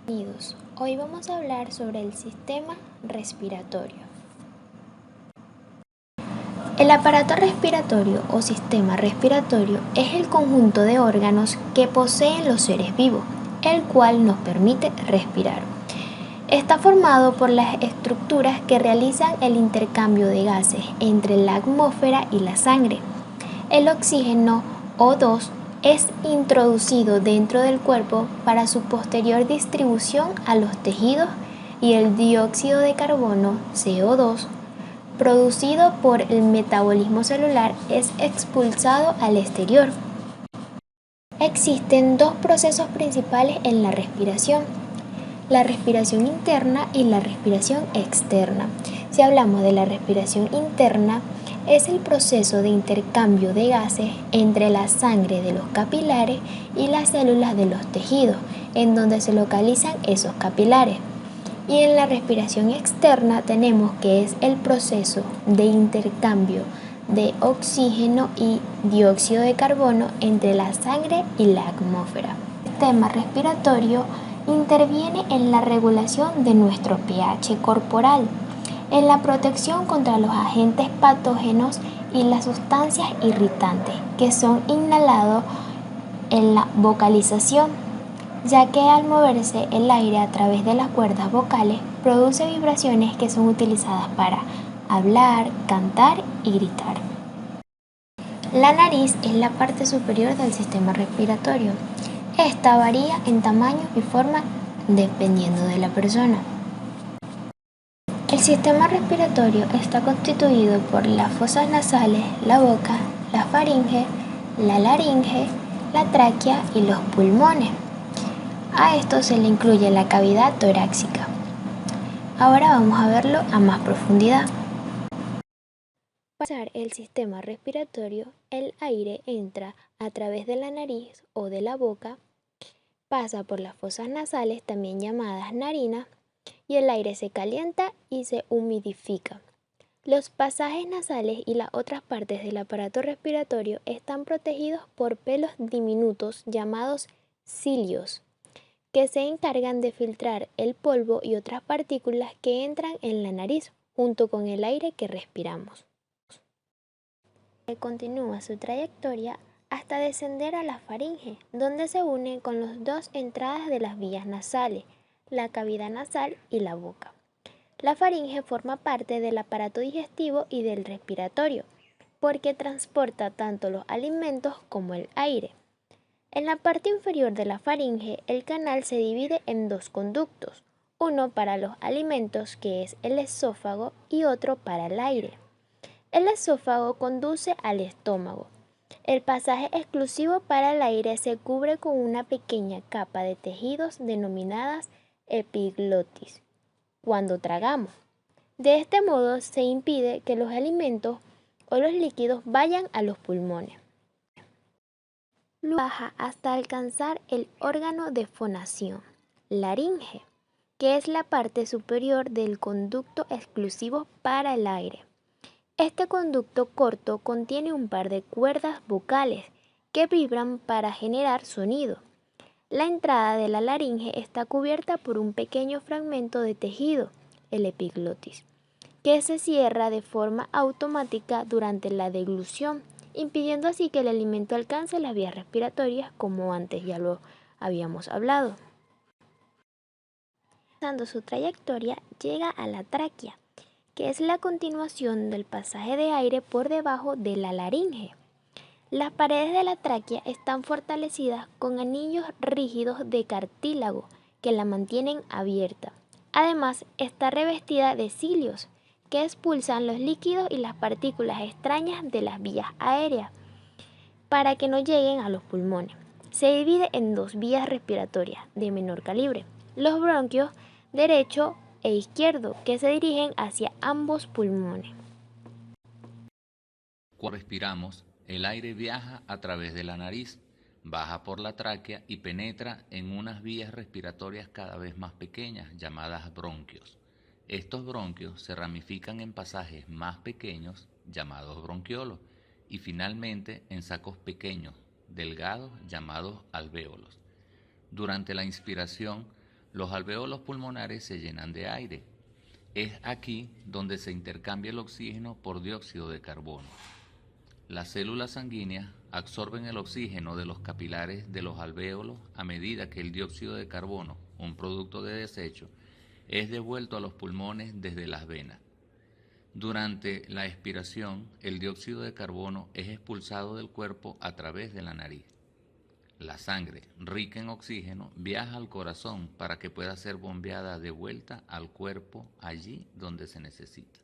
Bienvenidos. Hoy vamos a hablar sobre el sistema respiratorio. El aparato respiratorio o sistema respiratorio es el conjunto de órganos que poseen los seres vivos, el cual nos permite respirar. Está formado por las estructuras que realizan el intercambio de gases entre la atmósfera y la sangre. El oxígeno O2 es introducido dentro del cuerpo para su posterior distribución a los tejidos y el dióxido de carbono, CO2, producido por el metabolismo celular, es expulsado al exterior. Existen dos procesos principales en la respiración: la respiración interna y la respiración externa. Si hablamos de la respiración interna, es el proceso de intercambio de gases entre la sangre de los capilares y las células de los tejidos, en donde se localizan esos capilares. Y en la respiración externa tenemos que es el proceso de intercambio de oxígeno y dióxido de carbono entre la sangre y la atmósfera. El sistema respiratorio interviene en la regulación de nuestro pH corporal, en la protección contra los agentes patógenos y las sustancias irritantes que son inhalados en la vocalización, ya que al moverse el aire a través de las cuerdas vocales produce vibraciones que son utilizadas para hablar, cantar y gritar. La nariz es la parte superior del sistema respiratorio. Esta varía en tamaño y forma dependiendo de la persona. El sistema respiratorio está constituido por las fosas nasales, la boca, la faringe, la laringe, la tráquea y los pulmones. A esto se le incluye la cavidad torácica. Ahora vamos a verlo a más profundidad. Para pasar el sistema respiratorio, el aire entra a través de la nariz o de la boca, pasa por las fosas nasales, también llamadas narinas, y el aire se calienta y se humidifica. Los pasajes nasales y las otras partes del aparato respiratorio están protegidos por pelos diminutos llamados cilios, que se encargan de filtrar el polvo y otras partículas que entran en la nariz junto con el aire que respiramos. Continúa su trayectoria hasta descender a la faringe, donde se une con las dos entradas de las vías nasales, la cavidad nasal y la boca. La faringe forma parte del aparato digestivo y del respiratorio, porque transporta tanto los alimentos como el aire. En la parte inferior de la faringe, el canal se divide en dos conductos, uno para los alimentos, que es el esófago, y otro para el aire. El esófago conduce al estómago. El pasaje exclusivo para el aire se cubre con una pequeña capa de tejidos denominadas epiglotis cuando tragamos. De este modo se impide que los alimentos o los líquidos vayan a los pulmones. Luego baja hasta alcanzar el órgano de fonación, laringe, que es la parte superior del conducto exclusivo para el aire. Este conducto corto contiene un par de cuerdas vocales que vibran para generar sonido. La entrada de la laringe está cubierta por un pequeño fragmento de tejido, el epiglotis, que se cierra de forma automática durante la deglución, impidiendo así que el alimento alcance las vías respiratorias, como antes ya lo habíamos hablado. Pasando su trayectoria, llega a la tráquea, que es la continuación del pasaje de aire por debajo de la laringe. Las paredes de la tráquea están fortalecidas con anillos rígidos de cartílago que la mantienen abierta. Además, está revestida de cilios que expulsan los líquidos y las partículas extrañas de las vías aéreas para que no lleguen a los pulmones. Se divide en dos vías respiratorias de menor calibre, los bronquios derecho e izquierdo, que se dirigen hacia ambos pulmones. Cuando respiramos, el aire viaja a través de la nariz, baja por la tráquea y penetra en unas vías respiratorias cada vez más pequeñas, llamadas bronquios. Estos bronquios se ramifican en pasajes más pequeños, llamados bronquiolos, y finalmente en sacos pequeños, delgados, llamados alvéolos. Durante la inspiración, los alvéolos pulmonares se llenan de aire. Es aquí donde se intercambia el oxígeno por dióxido de carbono. Las células sanguíneas absorben el oxígeno de los capilares de los alvéolos a medida que el dióxido de carbono, un producto de desecho, es devuelto a los pulmones desde las venas. Durante la expiración, el dióxido de carbono es expulsado del cuerpo a través de la nariz. La sangre, rica en oxígeno, viaja al corazón para que pueda ser bombeada de vuelta al cuerpo allí donde se necesita.